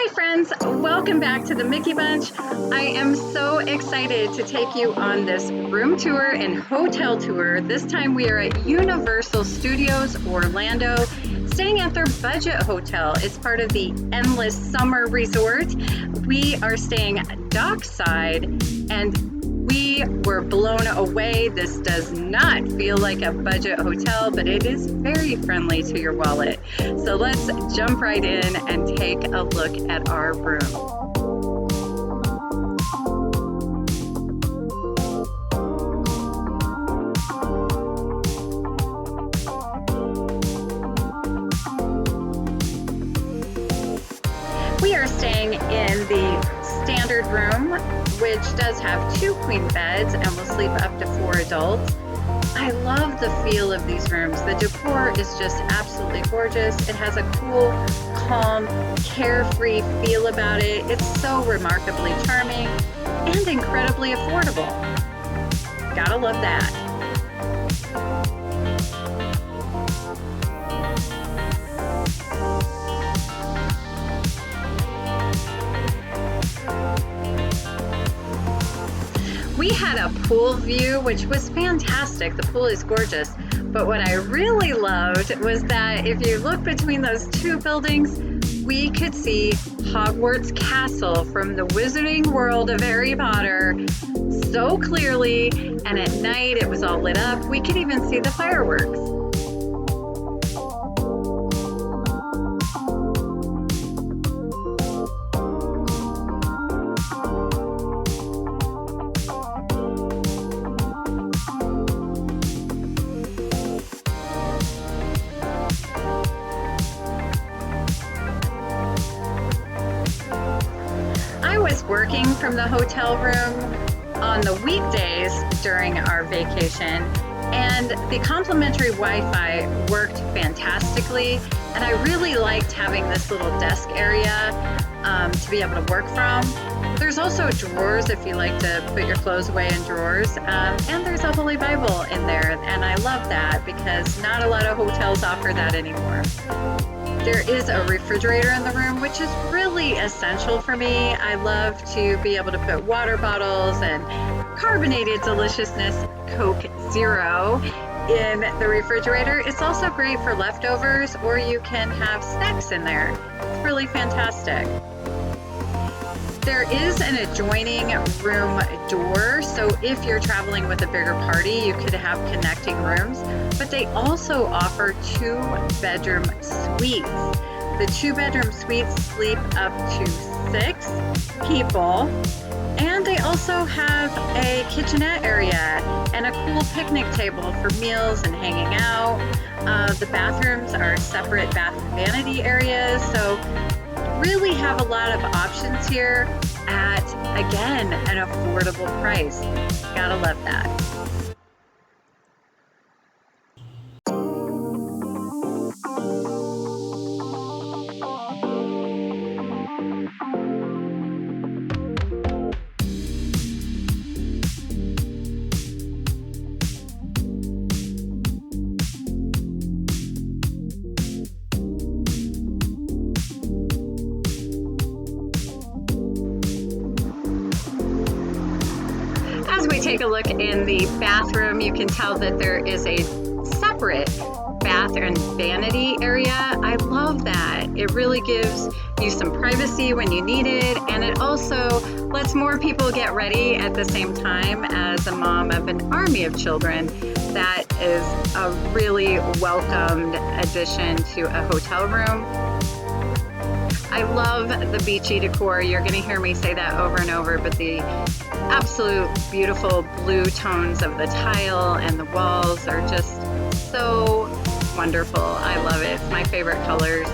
Hi friends, welcome back to the Mickey Bunch. I am so excited to take you on this room tour and hotel tour. This time we are at Universal Studios Orlando, staying at their budget hotel. It's part of the Endless Summer Resort. We are staying dockside and we were blown away. This does not feel like a budget hotel, but it is very friendly to your wallet. So let's jump right in and take a look at our room. We are staying in the standard room, which does have 2 queen beds and will sleep up to 4 adults. I love the feel of these rooms. The decor is just absolutely gorgeous. It has a cool, calm, carefree feel about it. It's so remarkably charming and incredibly affordable. Gotta love that. We had a pool view, which was fantastic. The pool is gorgeous. But what I really loved was that if you look between those 2 buildings, we could see Hogwarts Castle from the Wizarding World of Harry Potter so clearly. And at night, it was all lit up. We could even see the fireworks. I was working from the hotel room on the weekdays during our vacation, and the complimentary Wi-Fi worked fantastically, and I really liked having this little desk area to be able to work from. There's also drawers if you like to put your clothes away in drawers, and there's a Holy Bible in there, and I love that because not a lot of hotels offer that anymore. There is a refrigerator in the room, which is really essential for me. I love to be able to put water bottles and carbonated deliciousness Coke Zero in the refrigerator. It's also great for leftovers, or you can have snacks in there. It's really fantastic. There is an adjoining room door, so if you're traveling with a bigger party, you could have connecting rooms, but they also offer 2-bedroom suites. The 2-bedroom suites sleep up to 6 people, and they also have a kitchenette area and a cool picnic table for meals and hanging out. The bathrooms are separate bath and vanity areas, so really have a lot of options here at, again, an affordable price. Gotta love that. As we take a look in the bathroom, you can tell that there is a separate bath and vanity area. I love that. It really gives you some privacy when you need it, and it also lets more people get ready at the same time. As a mom of an army of children, that is a really welcomed addition to a hotel room. I love the beachy decor. You're going to hear me say that over and over, but the absolute beautiful blue tones of the tile and the walls are just so wonderful. I love it. It's my favorite colors.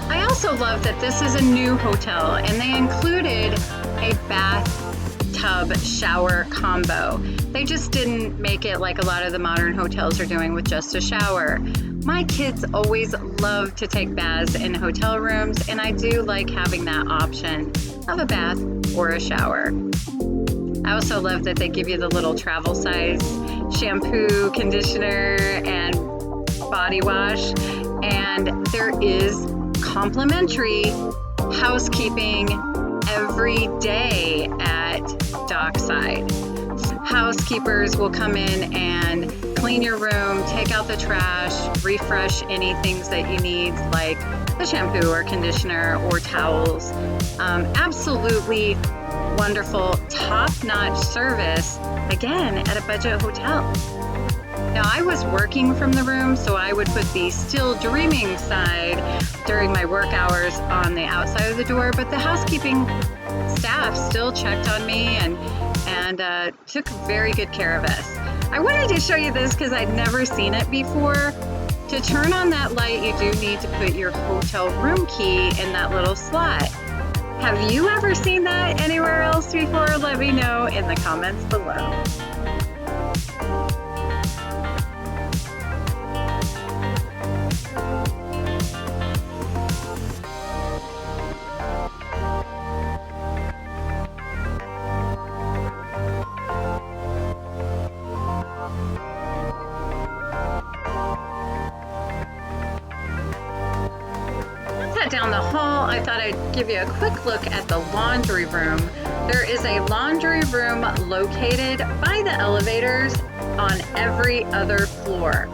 I also love that this is a new hotel and they included a bathtub shower combo. They just didn't make it like a lot of the modern hotels are doing with just a shower. My kids always love to take baths in hotel rooms, and I do like having that option of a bath or a shower. I also love that they give you the little travel size shampoo, conditioner, and body wash. And there is complimentary housekeeping every day at Dockside. Housekeepers will come in and clean your room, take out the trash, refresh any things that you need, like the shampoo or conditioner or towels. Absolutely wonderful, top-notch service, again, at a budget hotel. Now, I was working from the room, so I would put the still dreaming side during my work hours on the outside of the door, but the housekeeping staff still checked on me and took very good care of us. I wanted to show you this because I'd never seen it before. To turn on that light, you do need to put your hotel room key in that little slot. Have you ever seen that anywhere else before? Let me know in the comments below. Down the hall, I thought I'd give you a quick look at the laundry room. There is a laundry room located by the elevators on every other floor.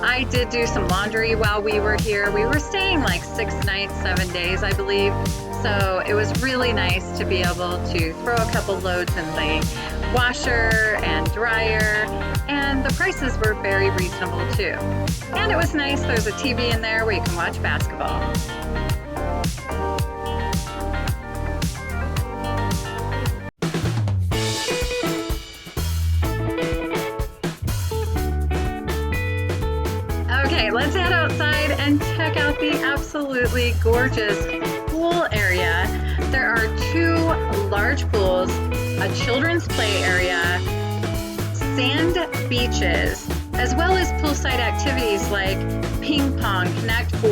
I did do some laundry while we were here. We were staying like 6 nights, 7 days, I believe. So it was really nice to be able to throw a couple loads in the washer and dryer, and the prices were very reasonable too. And it was nice, there's a TV in there where you can watch basketball. Okay, let's head outside and check out the absolutely gorgeous pool area. There are 2 large pools, a children's play area, sand beaches, as well as poolside activities like ping pong, Connect 4,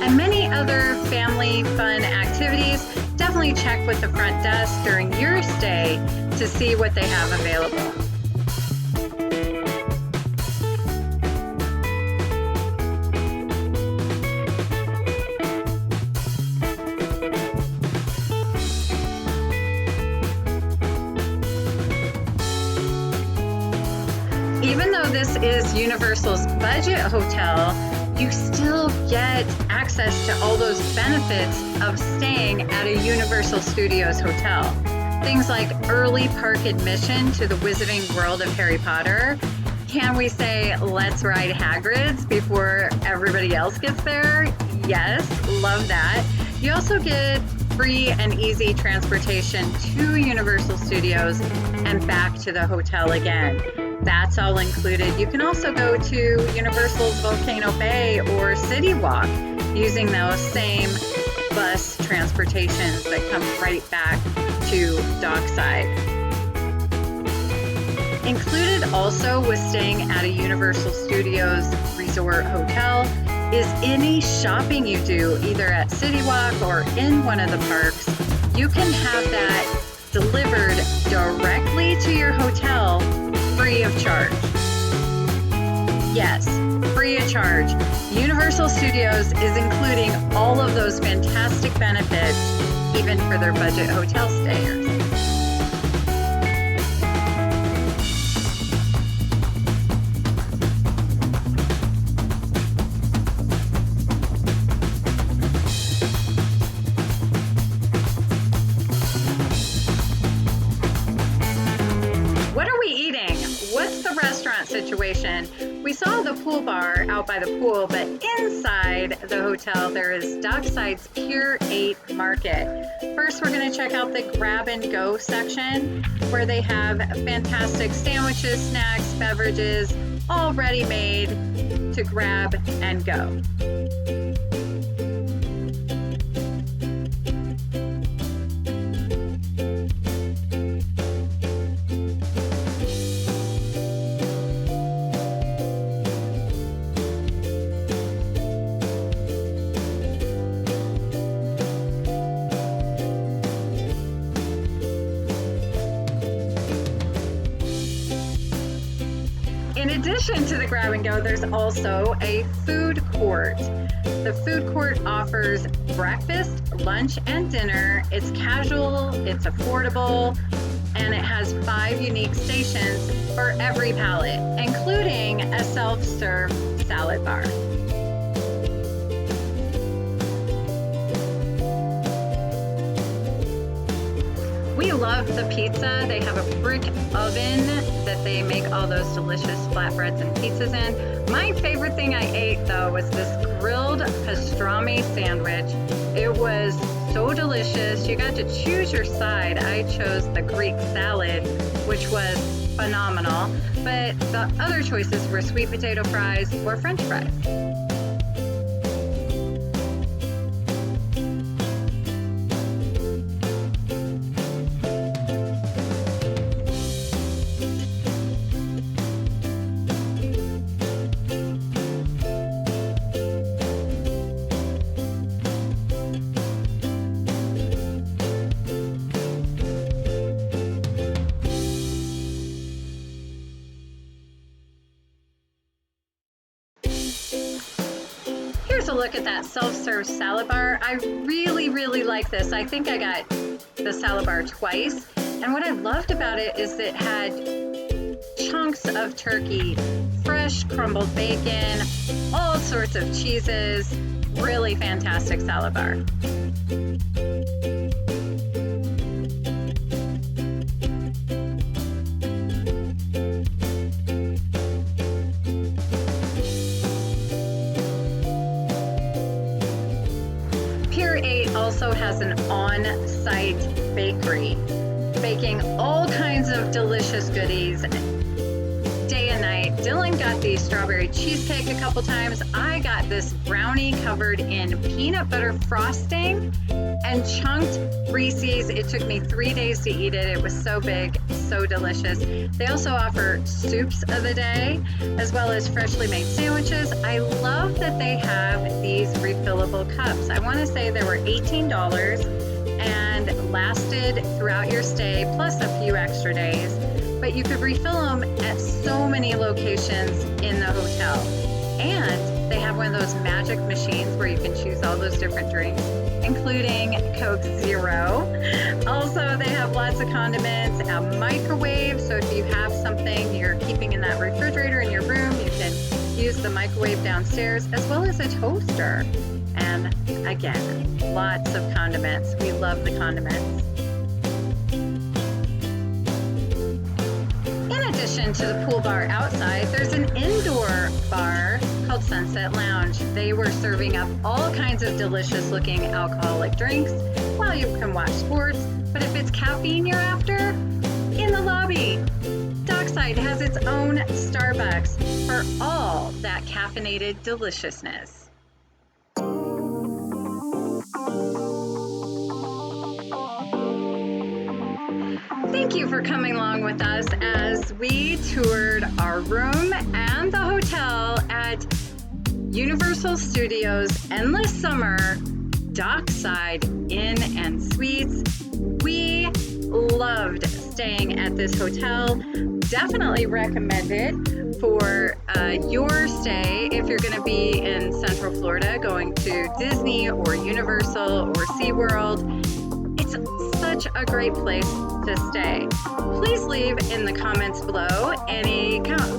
and many other family fun activities. Definitely check with the front desk during your stay to see what they have available. Even though this is Universal's budget hotel, you still get access to all those benefits of staying at a Universal Studios hotel. Things like early park admission to the Wizarding World of Harry Potter. Can we say, let's ride Hagrid's before everybody else gets there? Yes, love that. You also get free and easy transportation to Universal Studios and back to the hotel again. That's all included. You can also go to Universal's Volcano Bay or City Walk using those same bus transportations that come right back to Dockside. Included also with staying at a Universal Studios Resort Hotel is any shopping you do either at City Walk or in one of the parks. You can have that delivered directly to your hotel free of charge. Yes, free of charge. Universal Studios is including all of those fantastic benefits, even for their budget hotel stayers. Situation. We saw the pool bar out by the pool, but inside the hotel there is Dockside's Pier 8 Market. First, we're going to check out the grab and go section where they have fantastic sandwiches, snacks, beverages, all ready made to grab and go. addition to the grab and go, there's also a food court. The food court offers breakfast, lunch, and dinner. It's casual, it's affordable, and it has 5 unique stations for every palate, including a self-serve salad bar. We love the pizza. They have a brick oven that they make all those delicious flatbreads and pizzas in. My favorite thing I ate, though, was this grilled pastrami sandwich. It was so delicious. You got to choose your side. I chose the Greek salad, which was phenomenal. But the other choices were sweet potato fries or French fries. Here's a look at that self-serve salad bar. I really like this. I think I got the salad bar twice. And what I loved about it is that it had chunks of turkey, fresh crumbled bacon, all sorts of cheeses. Really fantastic salad bar. Pier 8 also has an on-site bakery, baking all kinds of delicious goodies day and night. Dylan got the strawberry cheesecake a couple times. I got this brownie covered in peanut butter frosting and chunked Reese's. It took me 3 days to eat it. It was so big, so delicious. They also offer soups of the day, as well as freshly made sandwiches. I love that they have these refillable cups. I want to say they were $18 and lasted throughout your stay, plus a few extra days. But you could refill them at so many locations in the hotel. And they have one of those magic machines where you can choose all those different drinks, including Coke Zero. Also, they have lots of condiments, a microwave, so if you have something you're keeping in that refrigerator in your room, you can use the microwave downstairs, as well as a toaster. And again, lots of condiments. We love the condiments. In addition to the pool bar outside, there's an indoor bar called Sunset Lounge. They were serving up all kinds of delicious looking alcoholic drinks while you can watch sports. But if it's caffeine you're after, in the lobby. Dockside has its own Starbucks for all that caffeinated deliciousness. Thank you for coming along with us as we toured our room and the hotel at Universal Studios Endless Summer Dockside Inn and Suites. We loved staying at this hotel. Definitely recommend it for your stay if you're going to be in Central Florida, going to Disney or Universal or SeaWorld. It's such a great place to stay. Please leave in the comments below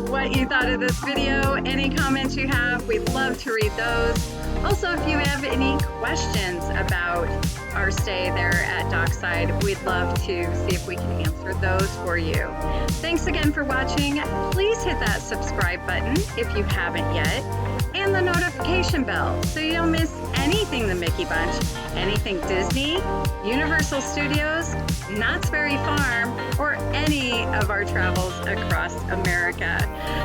what you thought of this video, any comments you have. We'd love to read those. Also, if you have any questions about our stay there at Dockside, we'd love to see if we can answer those for you. Thanks again for watching. Please hit that subscribe button if you haven't yet, and the notification bell so you don't miss anything the Mickey Bunch, anything Disney, Universal Studios, Knott's Berry Farm, or any of our travels across America.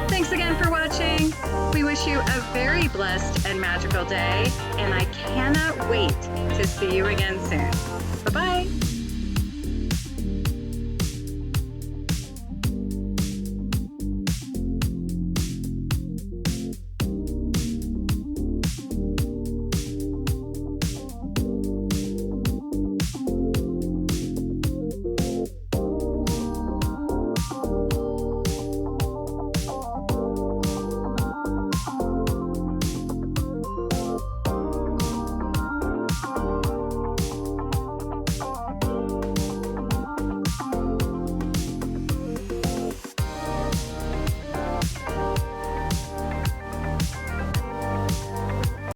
Thanks again for watching. We wish you a very blessed and magical day, and I cannot wait to see you again soon. Bye-bye.